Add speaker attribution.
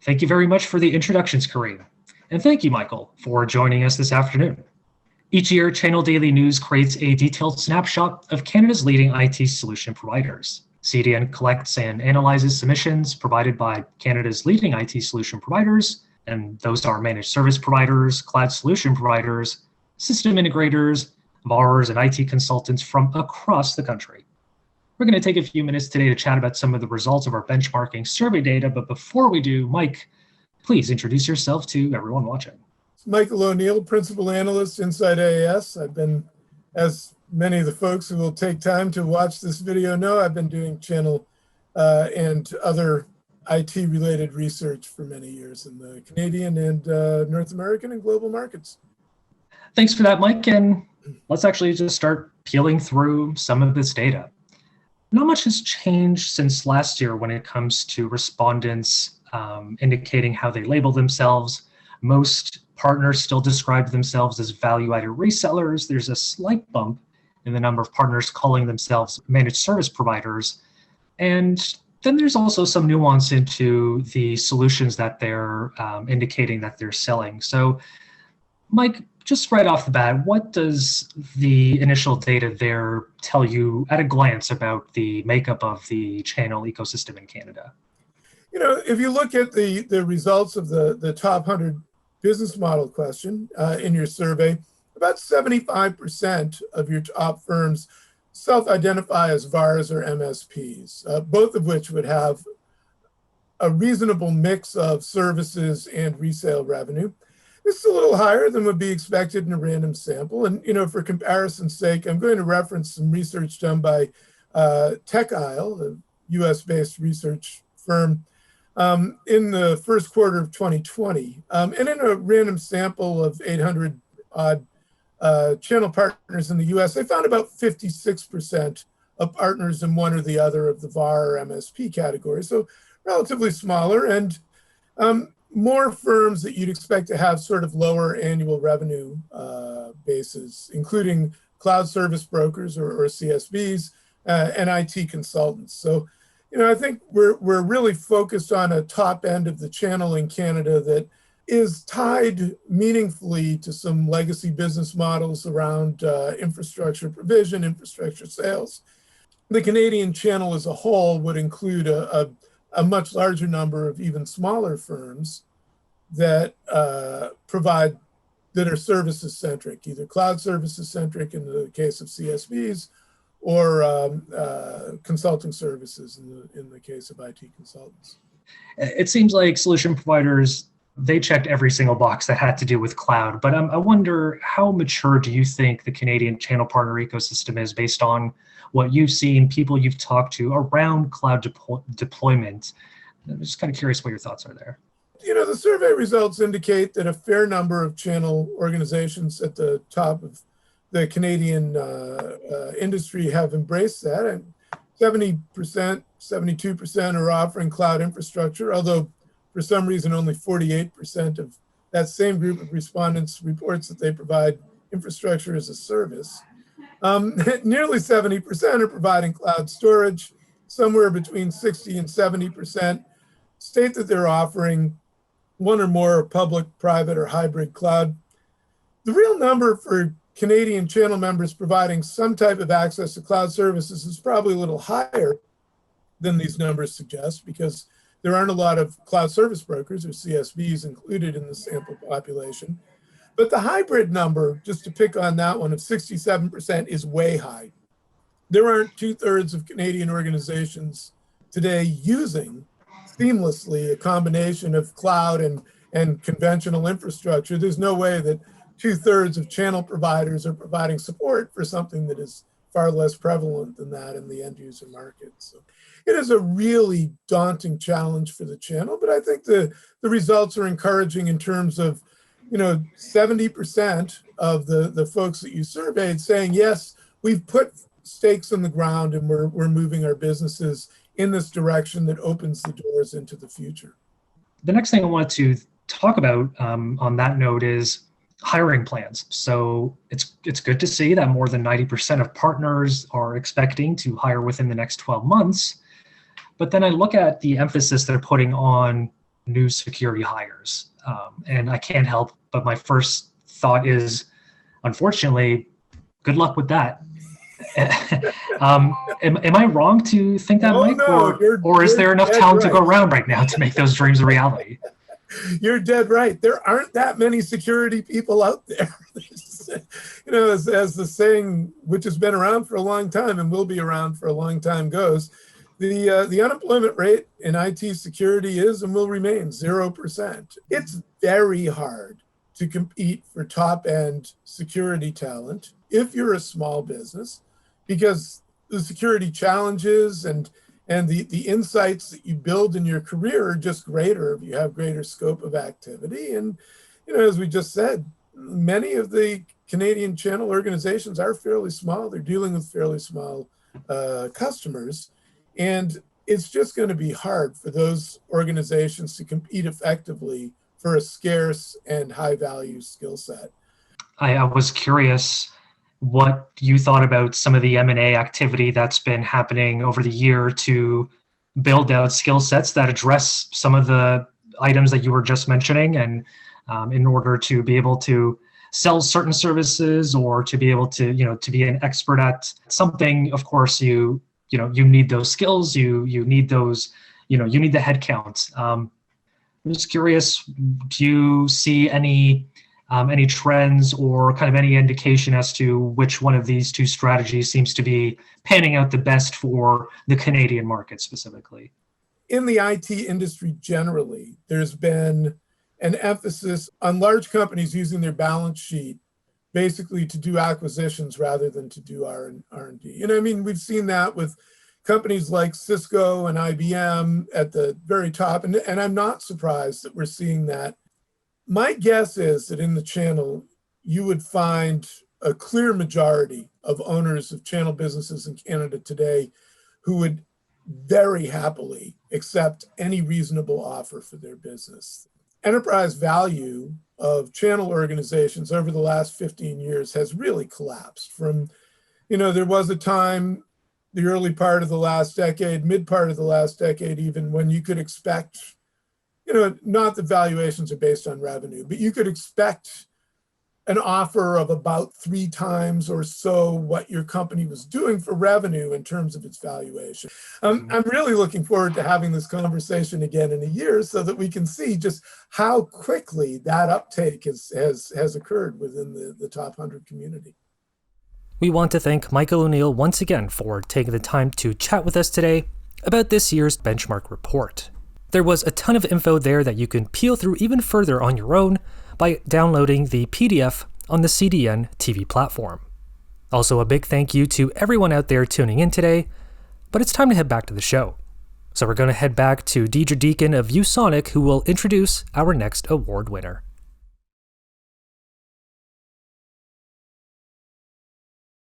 Speaker 1: Thank you very much for the introductions, Kareem. And thank you, Michael, for joining us this afternoon. Each year, Channel Daily News creates a detailed snapshot of Canada's leading IT solution providers. CDN collects and analyzes submissions provided by Canada's leading IT solution providers, and those are managed service providers, cloud solution providers, system integrators, VARs, and IT consultants from across the country. We're going to take a few minutes today to chat about some of the results of our benchmarking survey data, but before we do, Mike, please introduce yourself to everyone watching.
Speaker 2: Michael O'Neill, Principal Analyst inside AAS. I've been, as many of the folks who will take time to watch this video know, I've been doing channel and other IT-related research for many years in the Canadian and North American and global markets.
Speaker 1: Thanks for that, Mike, and let's actually just start peeling through some of this data. Not much has changed since last year when it comes to respondents indicating how they label themselves. Most partners still describe themselves as value-added resellers. There's a slight bump in the number of partners calling themselves managed service providers. And then there's also some nuance into the solutions that they're indicating that they're selling. So, Mike, just right off the bat, what does the initial data there tell you at a glance about the makeup of the channel ecosystem in Canada?
Speaker 2: You know, if you look at the results of the top 100 business model question in your survey, about 75% of your top firms self-identify as VARs or MSPs, both of which would have a reasonable mix of services and resale revenue. This is a little higher than would be expected in a random sample. And, you know, for comparison's sake, I'm going to reference some research done by TechIsle, a US-based research firm, in the first quarter of 2020. And in a random sample of 800 odd channel partners in the US, they found about 56% of partners in one or the other of the VAR or MSP category. So relatively smaller and more firms that you'd expect to have sort of lower annual revenue bases, including cloud service brokers or CSBs and IT consultants. So, you know, I think we're really focused on a top end of the channel in Canada that is tied meaningfully to some legacy business models around infrastructure provision, infrastructure sales. The Canadian channel as a whole would include a much larger number of even smaller firms that provide, that are services centric, either cloud services centric in the case of CSBs or consulting services in the case of IT consultants.
Speaker 1: It seems like solution providers, they checked every single box that had to do with cloud, but I wonder, how mature do you think the Canadian channel partner ecosystem is based on what you've seen, people you've talked to around cloud deployment? I'm just kind of curious what your thoughts are there.
Speaker 2: You know, the survey results indicate that a fair number of channel organizations at the top of the Canadian industry have embraced that, and 70%, 72% are offering cloud infrastructure, although for some reason only 48% of that same group of respondents reports that they provide infrastructure as a service. Nearly 70% are providing cloud storage. Somewhere between 60 and 70% state that they're offering one or more public, private, or hybrid cloud. The real number for Canadian channel members providing some type of access to cloud services is probably a little higher than these numbers suggest, because there aren't a lot of cloud service brokers or CSBs included in the sample population. But the hybrid number, just to pick on that one, of 67% is way high. There aren't 2/3 of Canadian organizations today using seamlessly a combination of cloud and conventional infrastructure. There's no way that 2/3 of channel providers are providing support for something that is far less prevalent than that in the end user market. So it is a really daunting challenge for the channel, but I think the results are encouraging in terms of, you know, 70% of the folks that you surveyed saying, yes, we've put stakes in the ground and we're moving our businesses in this direction that opens the doors into the future.
Speaker 1: The next thing I want to talk about on that note is hiring plans. So it's good to see that more than 90% of partners are expecting to hire within the next 12 months. But then I look at the emphasis they're putting on new security hires. And I can't help but my first thought is, unfortunately, good luck with that. Am I wrong to think that, Mike?
Speaker 2: No,
Speaker 1: or is there enough
Speaker 2: dead
Speaker 1: talent to go
Speaker 2: right.
Speaker 1: around right now to make those dreams a reality?
Speaker 2: You're dead right. There aren't that many security people out there. As the saying, which has been around for a long time and will be around for a long time, goes, the unemployment rate in IT security is and will remain 0%. It's very hard to compete for top-end security talent if you're a small business, because the security challenges and the insights that you build in your career are just greater if you have greater scope of activity. And, as we just said, many of the Canadian channel organizations are fairly small. They're dealing with fairly small customers. And it's just going to be hard for those organizations to compete effectively for a scarce and high value skill set.
Speaker 1: I was curious what you thought about some of the M&A activity that's been happening over the year to build out skill sets that address some of the items that you were just mentioning, and in order to be able to sell certain services or to be able to, to be an expert at something, of course, you need those skills, you need those, you need the headcount. I'm just curious, do you see any trends or kind of any indication as to which one of these two strategies seems to be panning out the best for the Canadian market specifically?
Speaker 2: In the IT industry generally, there's been an emphasis on large companies using their balance sheet basically to do acquisitions rather than to do R&D. We've seen that with companies like Cisco and IBM at the very top, and I'm not surprised that we're seeing that. My guess is that in the channel, you would find a clear majority of owners of channel businesses in Canada today who would very happily accept any reasonable offer for their business. Enterprise value of channel organizations over the last 15 years has really collapsed from, there was a time, the early part of the last decade, mid part of the last decade even, when you could expect, not that valuations are based on revenue, but you could expect an offer of about 3 times or so what your company was doing for revenue in terms of its valuation. I'm really looking forward to having this conversation again in a year so that we can see just how quickly that uptake has occurred within the top 100 community.
Speaker 3: We want to thank Michael O'Neill once again for taking the time to chat with us today about this year's benchmark report. There was a ton of info there that you can peel through even further on your own by downloading the PDF on the CDN TV platform. Also, a big thank you to everyone out there tuning in today, but it's time to head back to the show. So we're going to head back to Deidre Deacon of ViewSonic, who will introduce our next award winner.